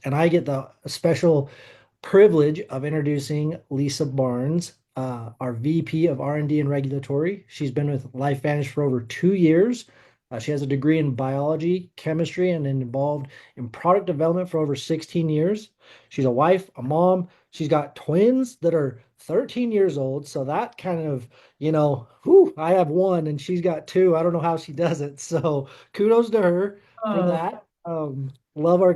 and I get the special privilege of introducing Lisa Barnes, our VP of R&D and Regulatory. She's been with LifeVantage for over 2 years. She has a degree in biology, chemistry, and involved in product development for over 16 years. She's a wife, a mom. She's got twins that are 13 years old. So that kind of, whew, I have one and she's got two. I don't know how she does it. So kudos to her for Oh, that. Love our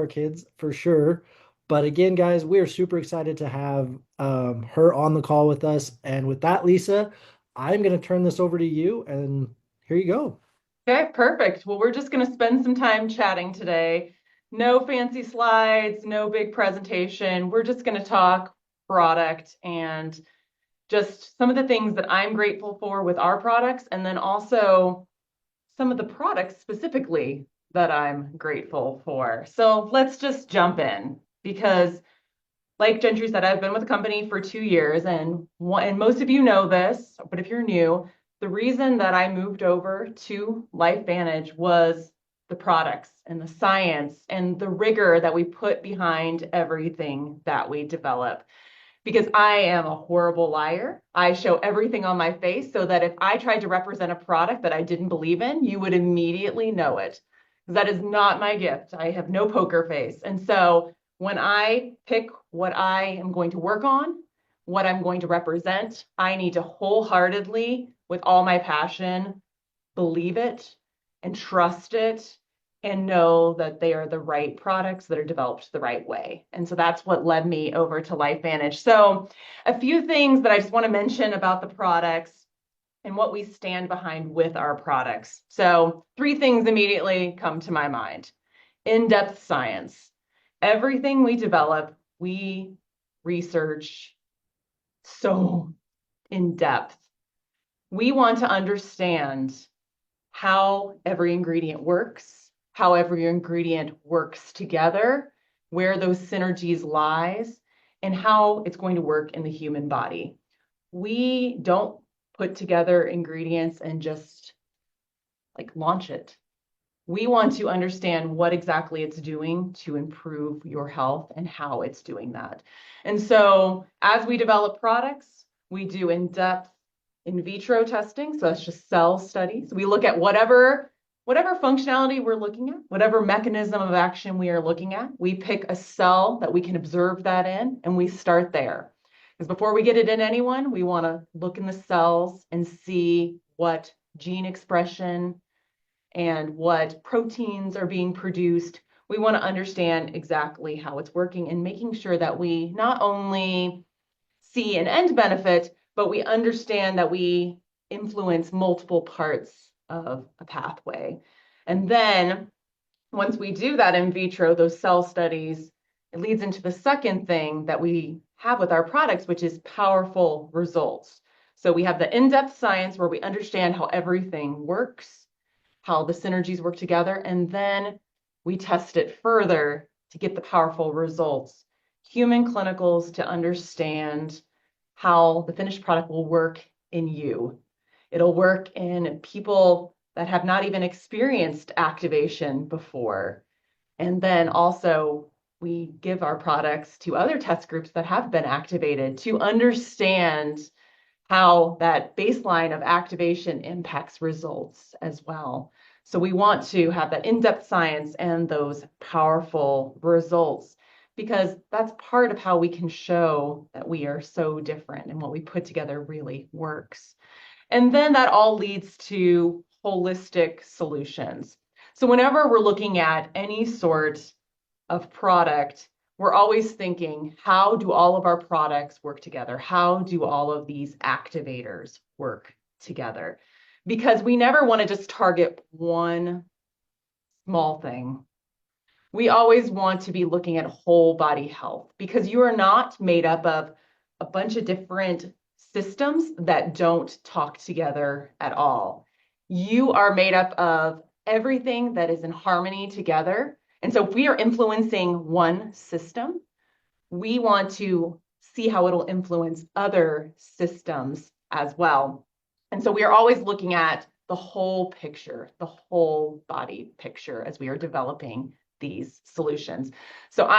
kids for sure. But again, guys, we are super excited to have her on the call with us. And with that, Lisa, I'm going to turn this over to you. And here you go. okay, perfect. Well, we're just going to spend some time chatting today. No fancy slides, no big presentation. We're just going to talk product and just some of the things that I'm grateful for with our products, and then also some of the products specifically that I'm grateful for. So let's just jump in because, like Gentry said, I've been with the company for 2 years, and most of you know this, but if you're new, the reason that I moved over to LifeVantage was the products and the science and the rigor that we put behind everything that we develop. Because I am a horrible liar. I show everything on my face so that if I tried to represent a product that I didn't believe in, you would immediately know it. That is not my gift. I have no poker face. And so when I pick what I am going to work on, what I'm going to represent, I need to wholeheartedly, with all my passion, believe it and trust it and know that they are the right products that are developed the right way. And so that's what led me over to LifeVantage. So a few things that I just want to mention about the products and what we stand behind with our products. So three things immediately come to my mind. In-depth science. Everything we develop, we research so in depth. We want to understand how every ingredient works, how every ingredient works together, where those synergies lies, and how it's going to work in the human body. We don't put together ingredients and just like launch it. We want to understand what exactly it's doing to improve your health and how it's doing that. And so as we develop products, we do in-depth in vitro testing. So that's just cell studies. We look at whatever functionality we're looking at, whatever mechanism of action we are looking at. We pick a cell that we can observe that in, and we start there. Because before we get it in anyone, we want to look in the cells and see what gene expression and what proteins are being produced. We want to understand exactly how it's working and making sure that we not only see an end benefit, but we understand that we influence multiple parts of a pathway. And then once we do that in vitro, those cell studies, it leads into the second thing that we have with our products, which is powerful results. So we have the in-depth science where we understand how everything works, how the synergies work together, and then we test it further to get the powerful results. Human clinicals to understand how the finished product will work in you. It'll work in people that have not even experienced activation before. And then also, we give our products to other test groups that have been activated to understand how that baseline of activation impacts results as well. So we want to have that in-depth science and those powerful results because that's part of how we can show that we are so different and what we put together really works. And then that all leads to holistic solutions. So whenever we're looking at any sort of product, we're always thinking, how do all of our products work together? How do all of these activators work together? Because we never want to just target one small thing. We always want to be looking at whole body health because you are not made up of a bunch of different systems that don't talk together at all. You are made up of everything that is in harmony together. And so if we are influencing one system, we want to see how it'll influence other systems as well. And so we are always looking at the whole picture, the whole body picture as we are developing these solutions. So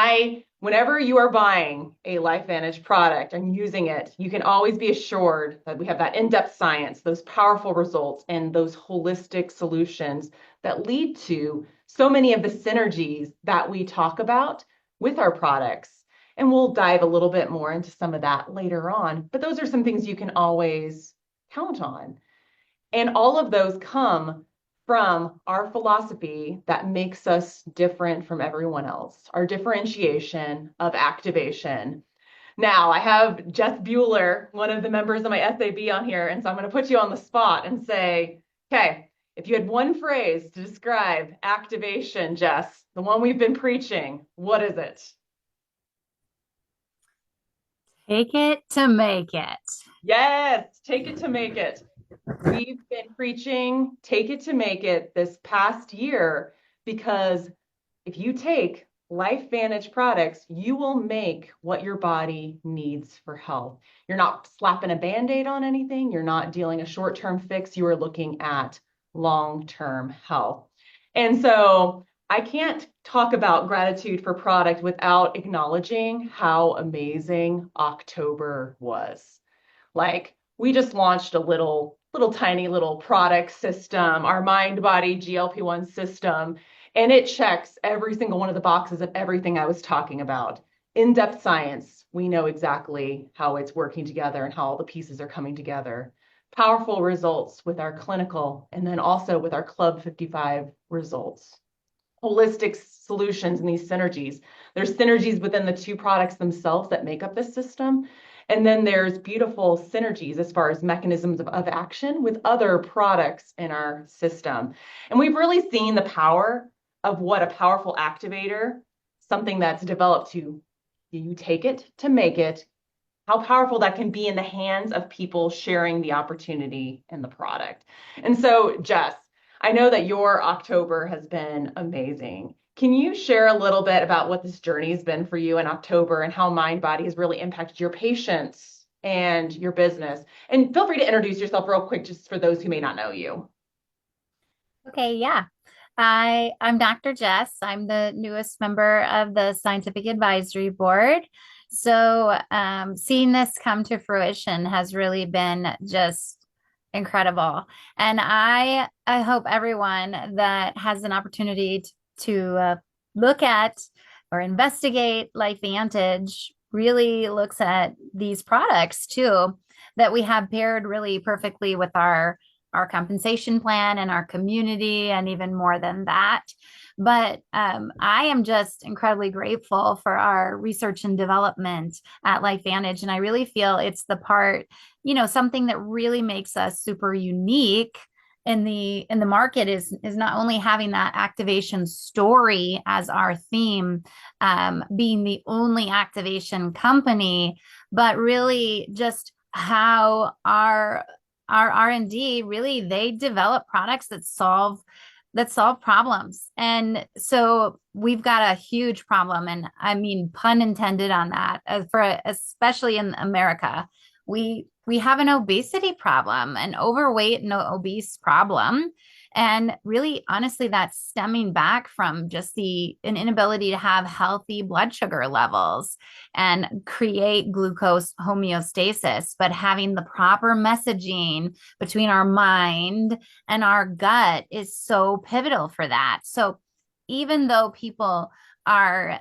whenever you are buying a LifeVantage product and using it, you can always be assured that we have that in-depth science, those powerful results, and those holistic solutions that lead to so many of the synergies that we talk about with our products. And we'll dive a little bit more into some of that later on. But those are some things you can always count on. And all of those come from our philosophy that makes us different from everyone else, our differentiation of activation. Now, I have Jess Bueller, one of the members of my SAB on here, and so I'm going to put you on the spot and say, okay, if you had one phrase to describe activation, Jess, the one we've been preaching, what is it? Take it to make it. Yes, take it to make it. We've been preaching take it to make it this past year because if you take LifeVantage products, you will make what your body needs for health. You're not slapping a band-aid on anything. You're not dealing a short-term fix. You are looking at long-term health. And so I can't talk about gratitude for product without acknowledging how amazing October was. Like we just launched a little tiny little product system, our mind body GLP-1 system, and it checks every single one of the boxes of everything I was talking about. In-depth science, we know exactly how it's working together and how all the pieces are coming together. Powerful results with our clinical and then also with our Club 55 results. Holistic solutions and these synergies. There's synergies within the two products themselves that make up this system. And then there's beautiful synergies as far as mechanisms of action with other products in our system. And we've really seen the power of what a powerful activator, something that's developed to, you take it to make it, how powerful that can be in the hands of people sharing the opportunity in the product. And so, Jess, I know that your October has been amazing. Can you share a little bit about what this journey has been for you in October and how Mind Body has really impacted your patients and your business? And feel free to introduce yourself real quick, just for those who may not know you. Okay, yeah. I'm Dr. Jess. I'm the newest member of the Scientific Advisory Board. So seeing this come to fruition has really been just incredible. And I hope everyone that has an opportunity to look at or investigate LifeVantage really looks at these products too that we have paired really perfectly with our compensation plan and our community, and even more than that. But I am just incredibly grateful for our research and development at LifeVantage. And I really feel it's the part, something that really makes us super unique in the market is not only having that activation story as our theme, being the only activation company, but really just how our R&D really, they develop products that solve problems. And so we've got a huge problem, and I mean pun intended on that, especially in America. We have an obesity problem, an overweight and obese problem. And really, honestly, that's stemming back from just an inability to have healthy blood sugar levels and create glucose homeostasis, but having the proper messaging between our mind and our gut is so pivotal for that. So even though people are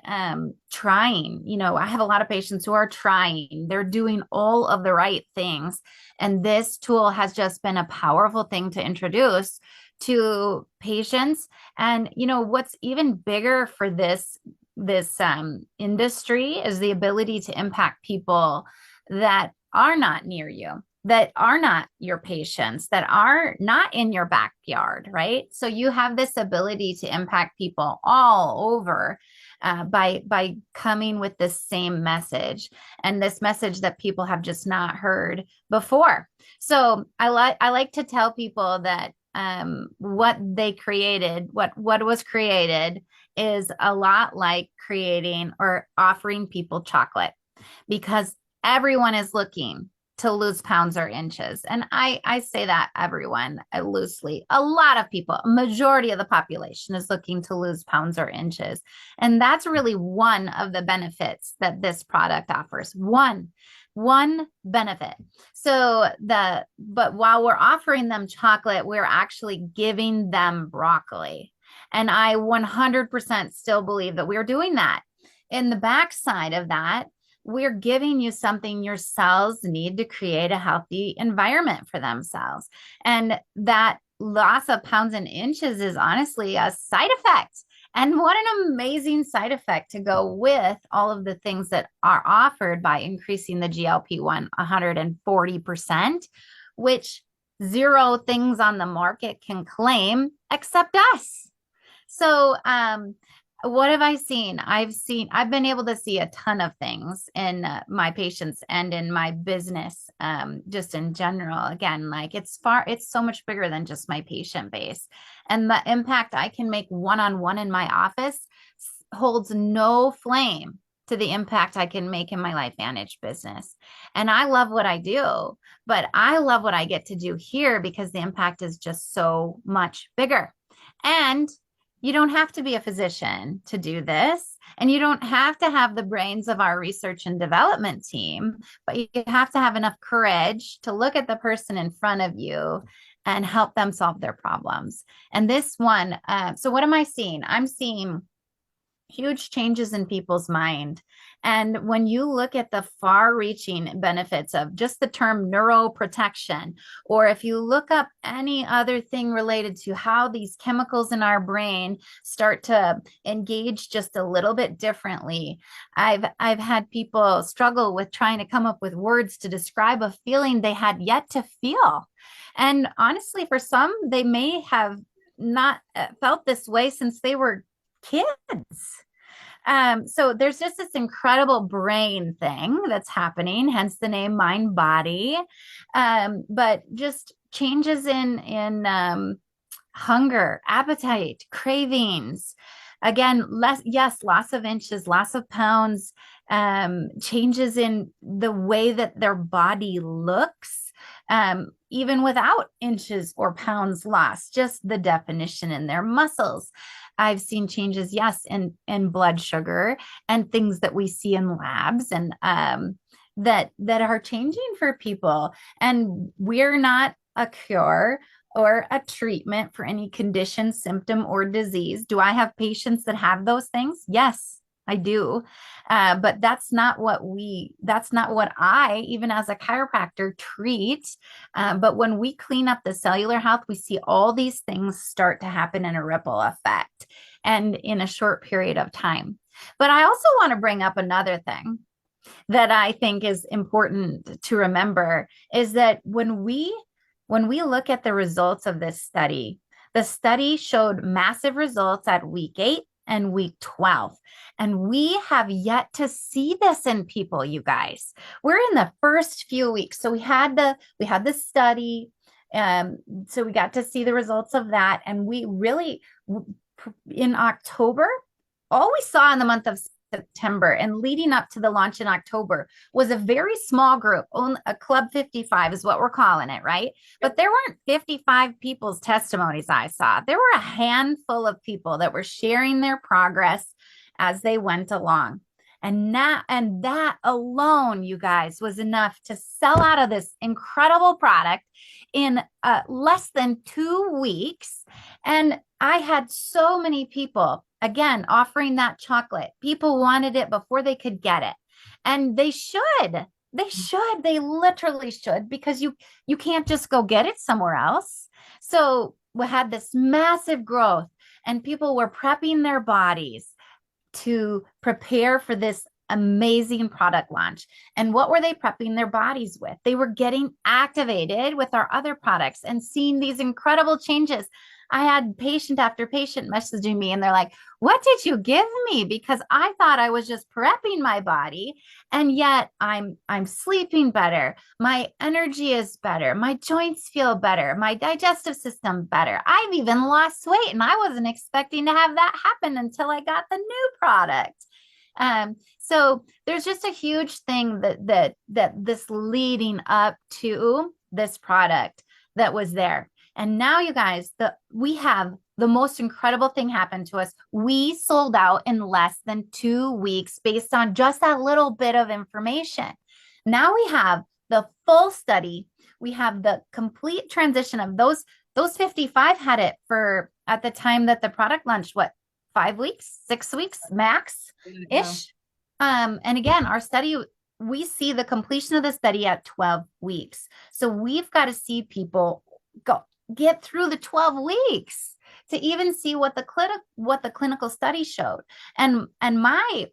trying, I have a lot of patients who are trying, they're doing all of the right things. And this tool has just been a powerful thing to introduce to patients. And what's even bigger for this industry is the ability to impact people that are not near you, that are not your patients, that are not in your backyard, right? So you have this ability to impact people all over by coming with this same message, and this message that people have just not heard before. So I like to tell people that what they created, what was created, is a lot like creating or offering people chocolate, because everyone is looking to lose pounds or inches. And I say that everyone loosely. A lot of people, a majority of the population is looking to lose pounds or inches. And that's really one of the benefits that this product offers. One benefit. But while we're offering them chocolate, we're actually giving them broccoli. And I 100% still believe that we're doing that. In the backside of that, we're giving you something your cells need to create a healthy environment for themselves. And that loss of pounds and inches is honestly a side effect. And what an amazing side effect to go with all of the things that are offered by increasing the GLP-1 140%, which zero things on the market can claim except us. So, what have I seen? I've been able to see a ton of things in my patients and in my business, just in general. Again, like it's so much bigger than just my patient base. And the impact I can make one-on-one in my office holds no flame to the impact I can make in my LifeVantage business. And I love what I do, but I love what I get to do here because the impact is just so much bigger. And you don't have to be a physician to do this, and you don't have to have the brains of our research and development team, but you have to have enough courage to look at the person in front of you and help them solve their problems. And this one, so what am I seeing? I'm seeing huge changes in people's mind. And when you look at the far-reaching benefits of just the term neuroprotection, or if you look up any other thing related to how these chemicals in our brain start to engage just a little bit differently, I've had people struggle with trying to come up with words to describe a feeling they had yet to feel. And honestly, for some, they may have not felt this way since they were kids. So there's just this incredible brain thing that's happening, hence the name mind body. But just changes in hunger, appetite, cravings. Again, loss of inches, loss of pounds, changes in the way that their body looks. Even without inches or pounds lost, just the definition in their muscles. I've seen changes, yes, in blood sugar and things that we see in labs and that are changing for people. And we're not a cure or a treatment for any condition, symptom, or disease. Do I have patients that have those things? Yes, I do. But that's not what I, even as a chiropractor, treat. But when we clean up the cellular health, we see all these things start to happen in a ripple effect and in a short period of time. But I also want to bring up another thing that I think is important to remember is that when we look at the results of this study, the study showed massive results at week 8 and week 12. And we have yet to see this in people, you guys. We're in the first few weeks. So we had the study. So we got to see the results of that. And we really, in October, all we saw in the month of September and leading up to the launch in October was a very small group. A Club 55 is what we're calling it, right? But there weren't 55 people's testimonies I saw. There were a handful of people that were sharing their progress as they went along. And that alone, you guys, was enough to sell out of this incredible product in less than 2 weeks. And I had so many people, again, offering that chocolate. People wanted it before they could get it. And they should. They literally should, because you can't just go get it somewhere else. So we had this massive growth, and people were prepping their bodies to prepare for this amazing product launch. And what were they prepping their bodies with? They were getting activated with our other products and seeing these incredible changes. I had patient after patient messaging me, and they're like, what did you give me? Because I thought I was just prepping my body, and yet I'm sleeping better. My energy is better. My joints feel better. My digestive system better. I've even lost weight, and I wasn't expecting to have that happen until I got the new product. So there's just a huge thing that this leading up to this product that was there. And now, you guys, we have the most incredible thing happen to us. We sold out in less than 2 weeks based on just that little bit of information. Now we have the full study. We have the complete transition of those 55 had it for at the time that the product launched, what, 5 weeks, 6 weeks max ish. And again, our study, we see the completion of the study at 12 weeks. So we've got to see people get through the 12 weeks to even see what the clinical study showed. And my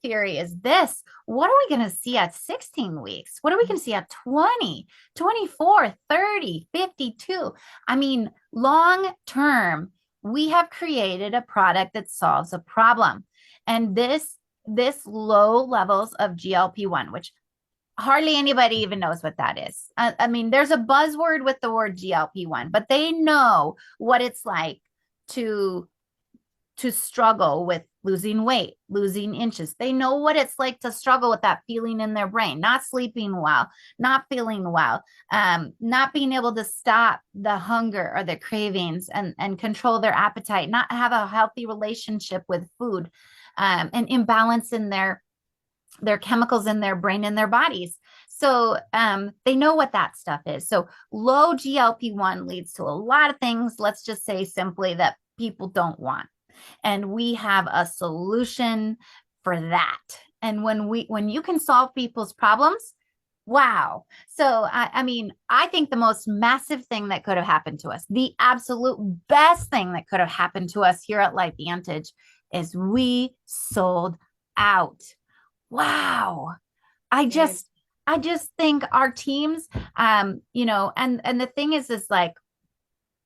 theory is this: what are we going to see at 16 weeks? What are we going to see at 20, 24, 30, 52? I mean, long term, we have created a product that solves a problem. And this low levels of GLP-1, which hardly anybody even knows what that is. I mean, there's a buzzword with the word GLP-1, but they know what it's like to struggle with losing weight, losing inches. They know what it's like to struggle with that feeling in their brain, not sleeping well, not feeling well, not being able to stop the hunger or the cravings and control their appetite, not have a healthy relationship with food, and imbalance in their chemicals in their brain and their bodies. So they know what that stuff is. So low GLP-1 leads to a lot of things, let's just say simply, that people don't want. And we have a solution for that. And when you can solve people's problems, wow. So I mean, I think the most massive thing that could have happened to us, the absolute best thing that could have happened to us here at LifeVantage, is we sold out. Wow. I just think our teams, and the thing is like,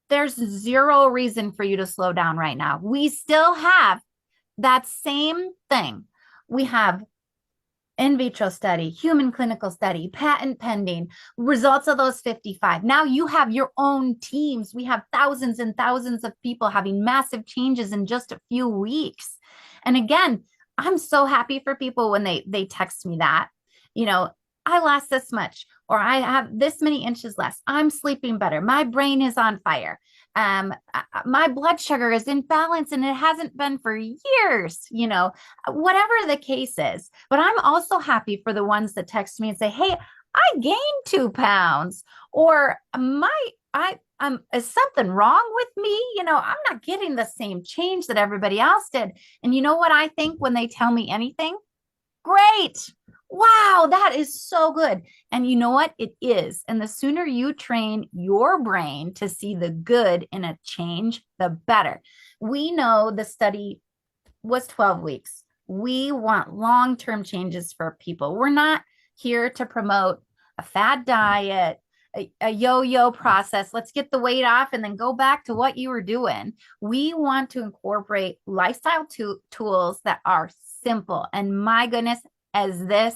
there's zero reason for you to slow down right now. We still have that same thing. We have in vitro study, human clinical study, patent pending, results of those 55. Now you have your own teams. We have thousands and thousands of people having massive changes in just a few weeks. And again, I'm so happy for people when they text me that, I lost this much, or I have this many inches less. I'm sleeping better. My brain is on fire. My blood sugar is in balance, and it hasn't been for years, whatever the case is. But I'm also happy for the ones that text me and say, hey, I gained 2 pounds, or is something wrong with me? I'm not getting the same change that everybody else did. And you know what I think when they tell me anything? Great. Wow, that is so good. And you know what? It is. And the sooner you train your brain to see the good in a change, the better. We know the study was 12 weeks. We want long-term changes for people. We're not here to promote a fad diet, a yo-yo process. Let's get the weight off and then go back to what you were doing. We want to incorporate lifestyle tools that are simple. And my goodness, as this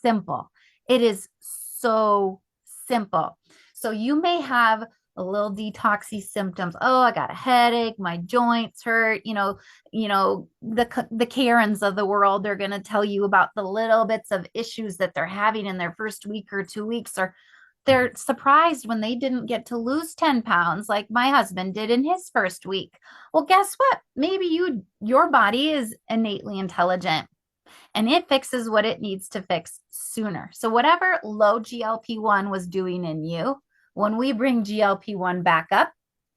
simple. It is so simple. So you may have a little detoxy symptoms. Oh, I got a headache, my joints hurt, the Karens of the world, they're going to tell you about the little bits of issues that they're having in their first week or 2 weeks, or they're surprised when they didn't get to lose 10 pounds like my husband did in his first week. Well, guess what? Maybe your body is innately intelligent, and it fixes what it needs to fix sooner. So whatever low GLP-1 was doing in you, when we bring GLP-1 back up,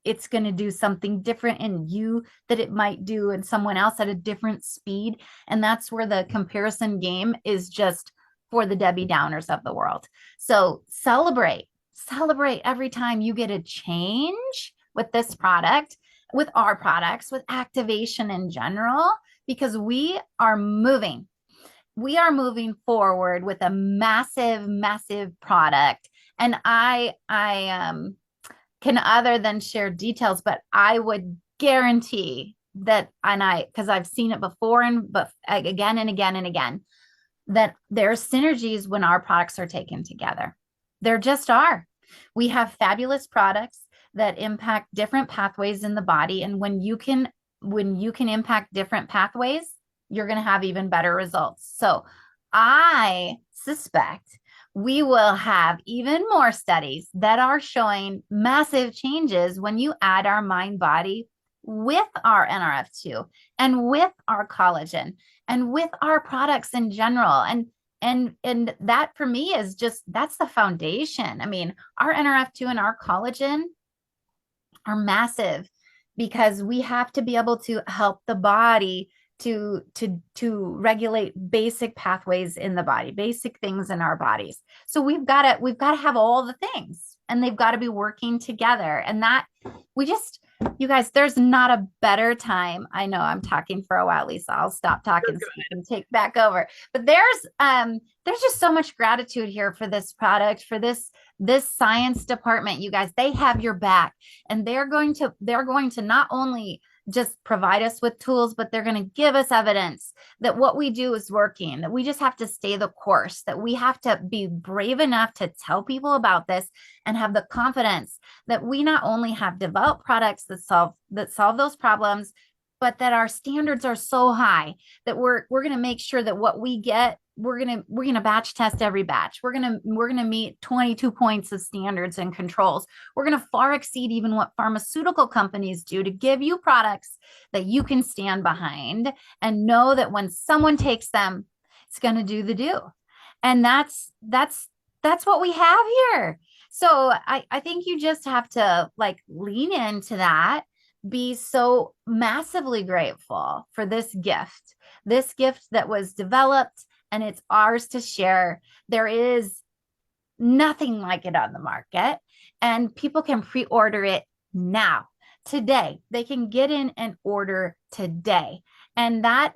it's going to do something different in you that it might do in someone else at a different speed. And that's where the comparison game is just for the Debbie Downers of the world. So celebrate every time you get a change with this product, with our products, with activation in general, because we are moving forward with a massive, massive product. And I can, other than share details, but I would guarantee that, because I've seen it before but again and again and again, that there's synergies when our products are taken together. There just are. We have fabulous products that impact different pathways in the body. And when you can impact different pathways, you're going to have even better results. So I suspect we will have even more studies that are showing massive changes when you add our mind body with our NRF2 and with our collagen and with our products in general. And that for me is just, that's the foundation. I mean, our NRF2 and our collagen are massive because we have to be able to help the body to regulate basic pathways in the body, basic things in our bodies. So we've got to have all the things, and they've got to be working together. And that we just, you guys, there's not a better time. I know I'm talking for a while, Lisa. I'll stop talking so you can take back over. But there's just so much gratitude here for this product, for this science department. You guys, they have your back, and they're going to not only just provide us with tools, but they're going to give us evidence that what we do is working, that we just have to stay the course, that we have to be brave enough to tell people about this and have the confidence that we not only have developed products that solve those problems, but that our standards are so high that we're going to make sure that what we get, we're going to batch test every batch. We're going to meet 22 points of standards and controls. We're going to far exceed even what pharmaceutical companies do to give you products that you can stand behind and know that when someone takes them, it's going to do the do. And that's what we have here. So I think you just have to like lean into that, be so massively grateful for this gift that was developed, and it's ours to share. There is nothing like it on the market, and people can pre-order it now, today. They can get in and order today. And that,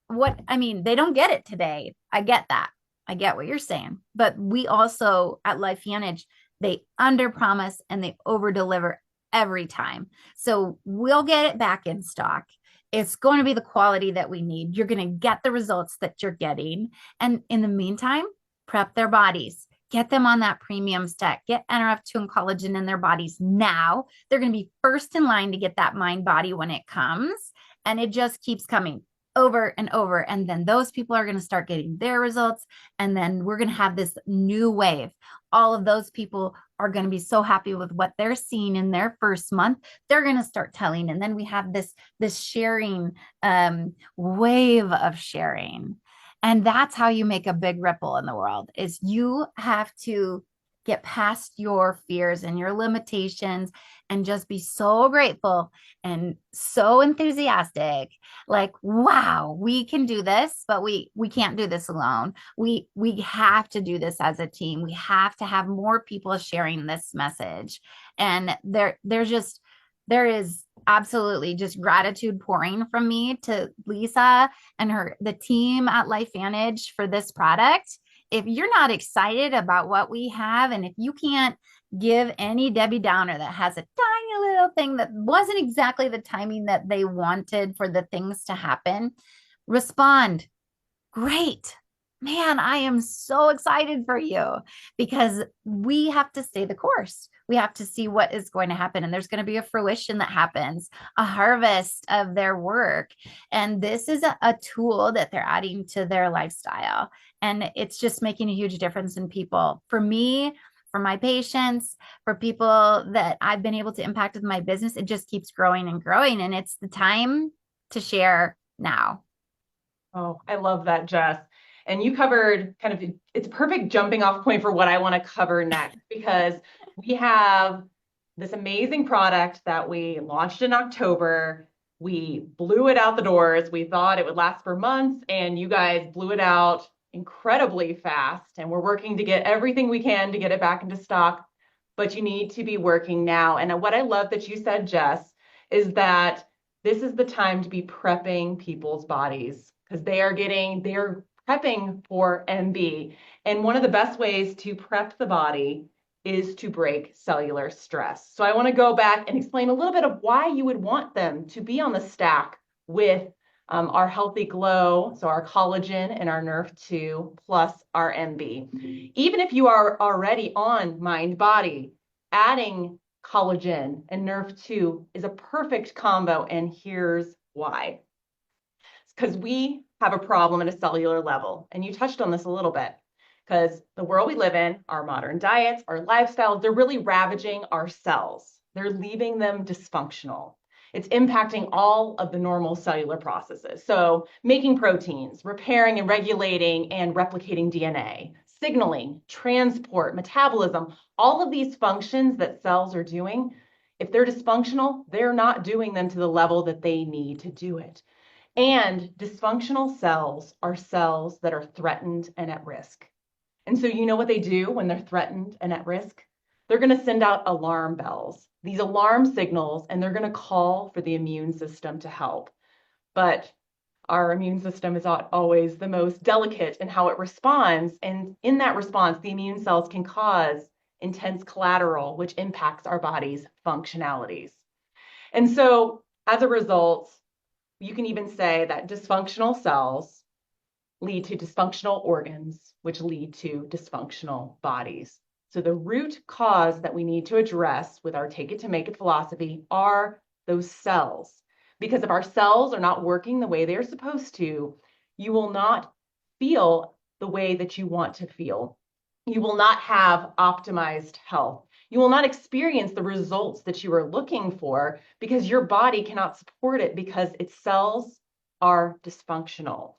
what I mean, they don't get it today. I get that. I get what you're saying. But we also at LifeVantage, they under promise and they over deliver every time. So we'll get it back in stock. It's going to be the quality that we need. You're going to get the results that you're getting. And in the meantime, prep their bodies. Get them on that premium stack. Get NRF2 and collagen in their bodies now. They're going to be first in line to get that mind body when it comes. And it just keeps coming over and over. And then those people are going to start getting their results. And then we're going to have this new wave. All of those people are going to be so happy with what they're seeing in their first month. They're going to start telling. And then we have this sharing wave of sharing. And that's how you make a big ripple in the world, is you have to get past your fears and your limitations and just be so grateful and so enthusiastic. Like, wow, we can do this, but we can't do this alone. We have to do this as a team. We have to have more people sharing this message. And there is absolutely just gratitude pouring from me to Lisa and the team at LifeVantage for this product. If you're not excited about what we have, and if you can't give any Debbie Downer that has a tiny little thing that wasn't exactly the timing that they wanted for the things to happen, respond. Great. Man, I am so excited for you, because we have to stay the course. We have to see what is going to happen. And there's going to be a fruition that happens, a harvest of their work. And this is a tool that they're adding to their lifestyle. And it's just making a huge difference in people. For me, for my patients, for people that I've been able to impact with my business, it just keeps growing and growing. And it's the time to share now. Oh, I love that, Jess. And you covered kind of, it's a perfect jumping off point for what I want to cover next, because we have this amazing product that we launched in October. We blew it out the doors. We thought it would last for months, and you guys blew it out incredibly fast. And we're working to get everything we can to get it back into stock, but you need to be working now. And what I love that you said, Jess, is that this is the time to be prepping people's bodies, because they're prepping for MB. And one of the best ways to prep the body is to break cellular stress. So I want to go back and explain a little bit of why you would want them to be on the stack with our Healthy Glow, so our collagen and our NRF2 plus our MB. Even if you are already on Mind Body, adding collagen and NRF2 is a perfect combo, and here's why. because we have a problem at a cellular level. And you touched on this a little bit, because the world we live in, our modern diets, our lifestyles, they're really ravaging our cells. They're leaving them dysfunctional. It's impacting all of the normal cellular processes. So making proteins, repairing and regulating and replicating DNA, signaling, transport, metabolism, all of these functions that cells are doing, if they're dysfunctional, they're not doing them to the level that they need to do it. And dysfunctional cells are cells that are threatened and at risk. And so you know what they do when they're threatened and at risk? They're going to send out alarm bells, these alarm signals, and they're going to call for the immune system to help. But our immune system is not always the most delicate in how it responds. And in that response, the immune cells can cause intense collateral, which impacts our body's functionalities. And so as a result, you can even say that dysfunctional cells lead to dysfunctional organs, which lead to dysfunctional bodies. So the root cause that we need to address with our take it to make it philosophy are those cells. Because if our cells are not working the way they're supposed to, you will not feel the way that you want to feel. You will not have optimized health. You will not experience the results that you are looking for because your body cannot support it because its cells are dysfunctional.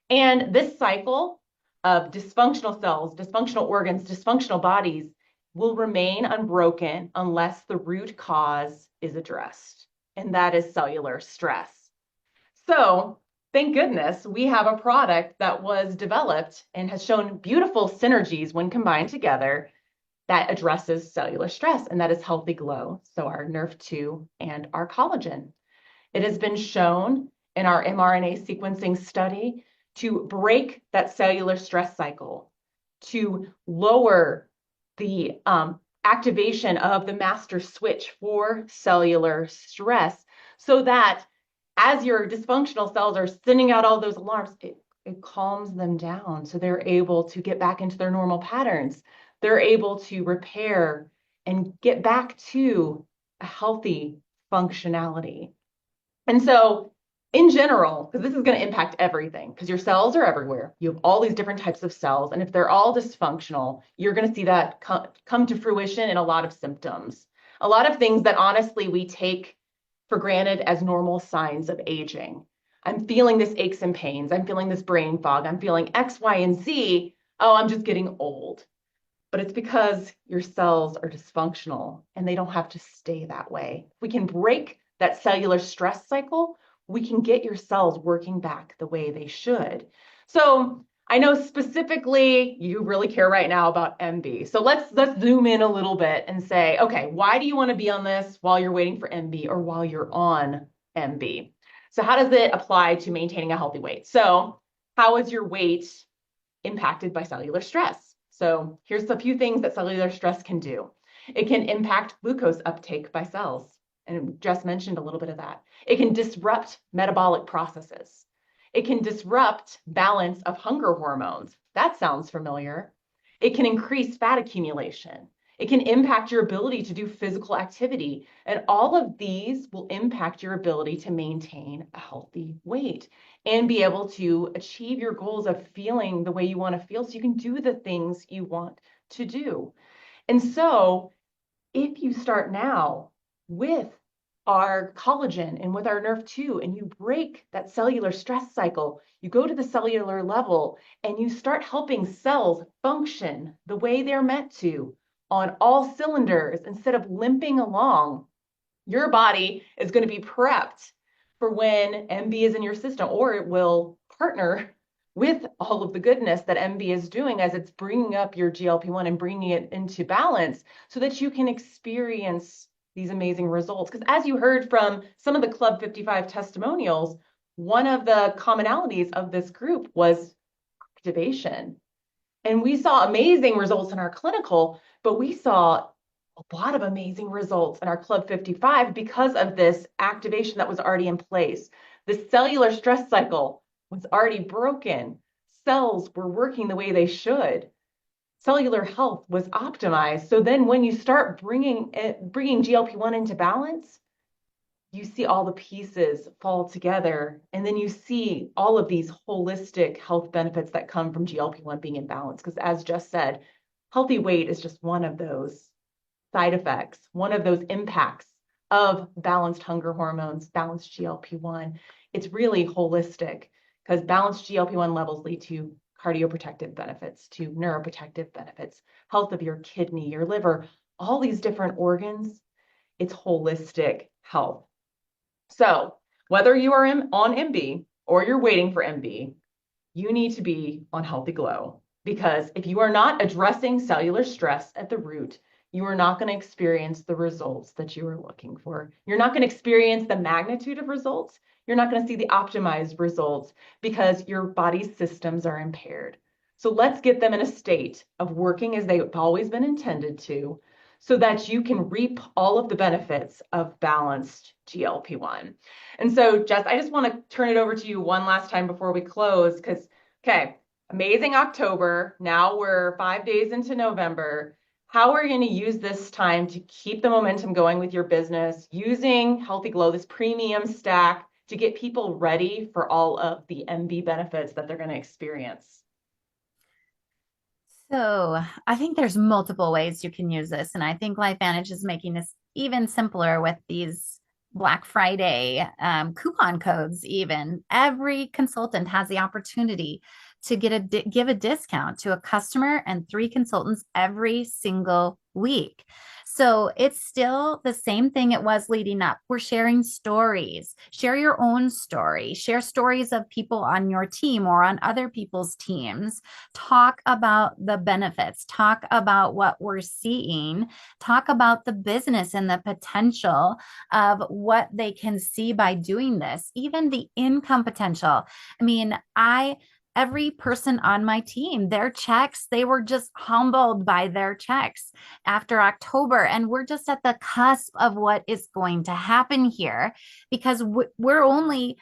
And this cycle of dysfunctional cells, dysfunctional organs, dysfunctional bodies will remain unbroken unless the root cause is addressed, and that is cellular stress. So, thank goodness we have a product that was developed and has shown beautiful synergies when combined together that addresses cellular stress, and that is Healthy Glow, so our Nerve2 and our collagen. It has been shown in our mRNA sequencing study to break that cellular stress cycle, to lower the activation of the master switch for cellular stress, so that as your dysfunctional cells are sending out all those alarms, it calms them down so they're able to get back into their normal patterns. They're able to repair and get back to a healthy functionality. And so in general, because this is going to impact everything, because your cells are everywhere. You have all these different types of cells. And if they're all dysfunctional, you're going to see that come to fruition in a lot of symptoms. A lot of things that honestly we take for granted as normal signs of aging. I'm feeling this aches and pains. I'm feeling this brain fog. I'm feeling X, Y, and Z. Oh, I'm just getting old. But it's because your cells are dysfunctional and they don't have to stay that way. If we can break that cellular stress cycle, we can get your cells working back the way they should. So I know specifically you really care right now about MB. So let's zoom in a little bit and say, okay, why do you want to be on this while you're waiting for MB or while you're on MB? So how does it apply to maintaining a healthy weight? So how is your weight impacted by cellular stress? So here's a few things that cellular stress can do. It can impact glucose uptake by cells. And Jess mentioned a little bit of that. It can disrupt metabolic processes. It can disrupt balance of hunger hormones. That sounds familiar. It can increase fat accumulation. It can impact your ability to do physical activity. And all of these will impact your ability to maintain a healthy weight and be able to achieve your goals of feeling the way you want to feel so you can do the things you want to do. And so if you start now with our collagen and with our Nerve2 and you break that cellular stress cycle, you go to the cellular level and you start helping cells function the way they're meant to on all cylinders instead of limping along, your body is going to be prepped for when MB is in your system, or it will partner with all of the goodness that MB is doing as it's bringing up your GLP-1 and bringing it into balance so that you can experience these amazing results. Because as you heard from some of the Club 55 testimonials, one of the commonalities of this group was activation. And we saw amazing results in our clinical, but we saw a lot of amazing results in our Club 55 because of this activation that was already in place. The cellular stress cycle was already broken. Cells were working the way they should. Cellular health was optimized. So then when you start bringing GLP-1 into balance, you see all the pieces fall together, and then you see all of these holistic health benefits that come from GLP-1 being in balance. Because as Jess said, healthy weight is just one of those side effects, one of those impacts of balanced hunger hormones, balanced GLP-1. It's really holistic because balanced GLP-1 levels lead to cardioprotective benefits, to neuroprotective benefits, health of your kidney, your liver, all these different organs. It's holistic health. So whether you are on MB or you're waiting for MB, you need to be on Healthy Glow, because if you are not addressing cellular stress at the root, you are not going to experience the results that you are looking for. You're not going to experience the magnitude of results. You're not going to see the optimized results because your body's systems are impaired. So let's get them in a state of working as they've always been intended to, so that you can reap all of the benefits of balanced GLP-1. And so, Jess, I just want to turn it over to you one last time before we close, because, okay, amazing October. Now we're 5 days into November. How are you going to use this time to keep the momentum going with your business, using Healthy Glow, this premium stack, to get people ready for all of the MB benefits that they're going to experience? So I think there's multiple ways you can use this. And I think LifeVantage is making this even simpler with these Black Friday coupon codes. Even every consultant has the opportunity to give a discount to a customer and 3 consultants every single week. So it's still the same thing it was leading up. We're sharing stories. Share your own story. Share stories of people on your team or on other people's teams. Talk about the benefits. Talk about what we're seeing. Talk about the business and the potential of what they can see by doing this, even the income potential. I mean, every person on my team, their checks, they were just humbled by their checks after October. And we're just at the cusp of what is going to happen here, because we only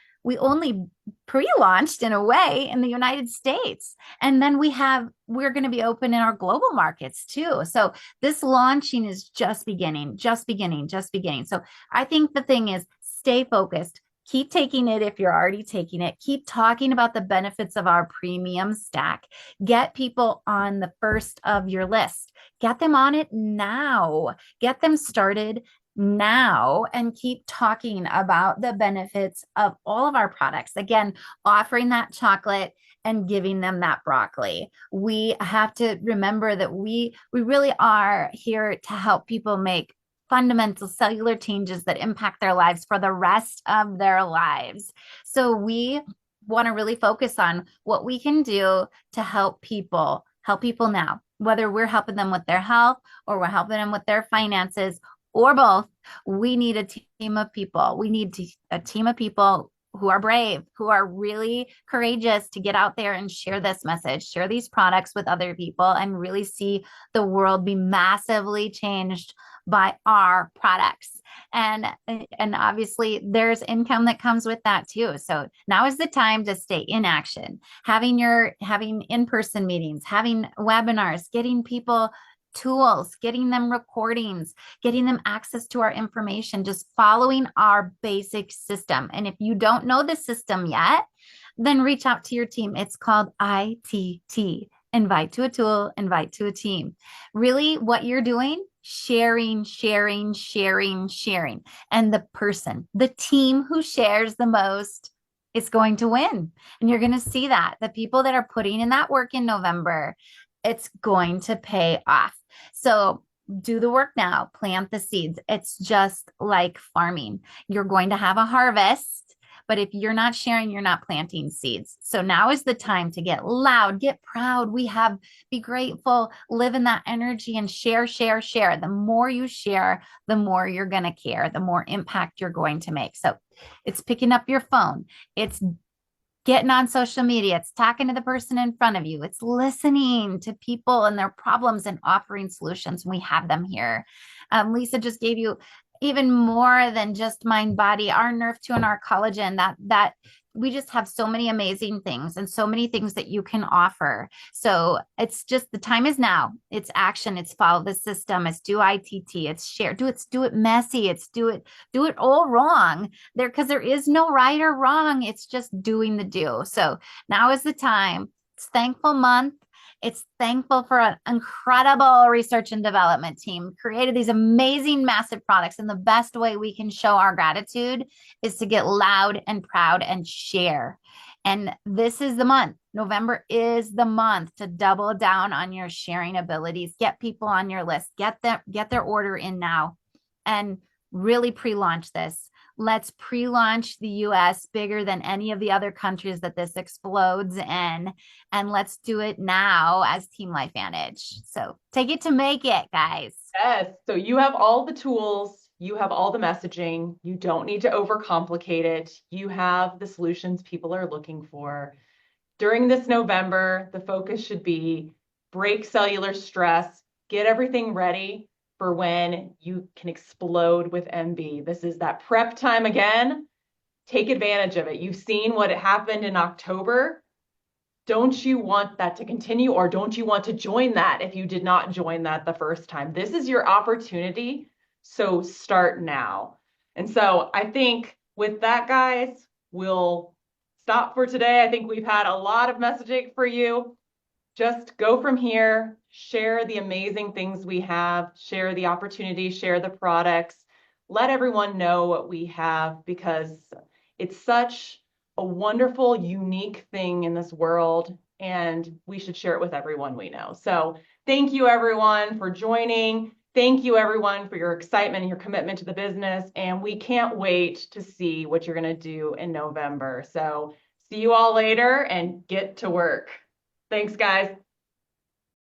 pre-launched in a way in the United States. And then we're going to be open in our global markets too. So this launching is just beginning, just beginning, just beginning. So I think the thing is, stay focused. Keep taking it if you're already taking it. Keep talking about the benefits of our premium stack. Get people on the first of your list. Get them on it now. Get them started now, and keep talking about the benefits of all of our products. Again, offering that chocolate and giving them that broccoli. We have to remember that we really are here to help people make fundamental cellular changes that impact their lives for the rest of their lives. So we want to really focus on what we can do to help people now, whether we're helping them with their health or we're helping them with their finances or both. We need a team of people. We need a team of people who are brave, who are really courageous to get out there and share this message, share these products with other people, and really see the world be massively changed by our products. And obviously there's income that comes with that too. So now is the time to stay in action, having in-person meetings, having webinars, getting people tools, getting them recordings, getting them access to our information, just following our basic system. And if you don't know the system yet, then reach out to your team. It's called ITT. Invite to a tool, invite to a team. Really, what you're doing, sharing, sharing, sharing, sharing. And the team who shares the most is going to win. And you're going to see that. The people that are putting in that work in November, it's going to pay off. So do the work now, plant the seeds. It's just like farming. You're going to have a harvest, but if you're not sharing, you're not planting seeds. So now is the time to get loud, get proud. Be grateful, live in that energy, and share, share, share. The more you share, the more you're going to care, the more impact you're going to make. So it's picking up your phone. It's getting on social media. It's talking to the person in front of you. It's listening to people and their problems and offering solutions. We have them here. Lisa just gave you even more than just mind body, our nerve 2 and our collagen, that we just have so many amazing things and so many things that you can offer. So it's just the time is now. It's action. It's follow the system. It's do ITT. It's share. Do it messy. It's do it all wrong. Because there is no right or wrong. It's just doing the do. So now is the time. It's thankful month. It's thankful for an incredible research and development team, created these amazing, massive products. And the best way we can show our gratitude is to get loud and proud and share. And this is the month. November is the month to double down on your sharing abilities. Get people on your list. Get their order in now, and really pre-launch this. Let's pre-launch the US bigger than any of the other countries that this explodes in. And let's do it now as Team LifeVantage. So take it to make it, guys. Yes. So you have all the tools, you have all the messaging. You don't need to overcomplicate it. You have the solutions people are looking for. During this November, the focus should be break cellular stress, get everything ready for when you can explode with MB. This is that prep time again. Take advantage of it. You've seen what happened in October. Don't you want that to continue, or don't you want to join that if you did not join that the first time? This is your opportunity. So start now. And so I think with that, guys, we'll stop for today. I think we've had a lot of messaging for you. Just go from here, share the amazing things we have, share the opportunity, share the products, let everyone know what we have, because it's such a wonderful, unique thing in this world, and we should share it with everyone we know. So thank you, everyone, for joining. Thank you, everyone, for your excitement and your commitment to the business. And we can't wait to see what you're going to do in November. So see you all later and get to work. Thanks, guys.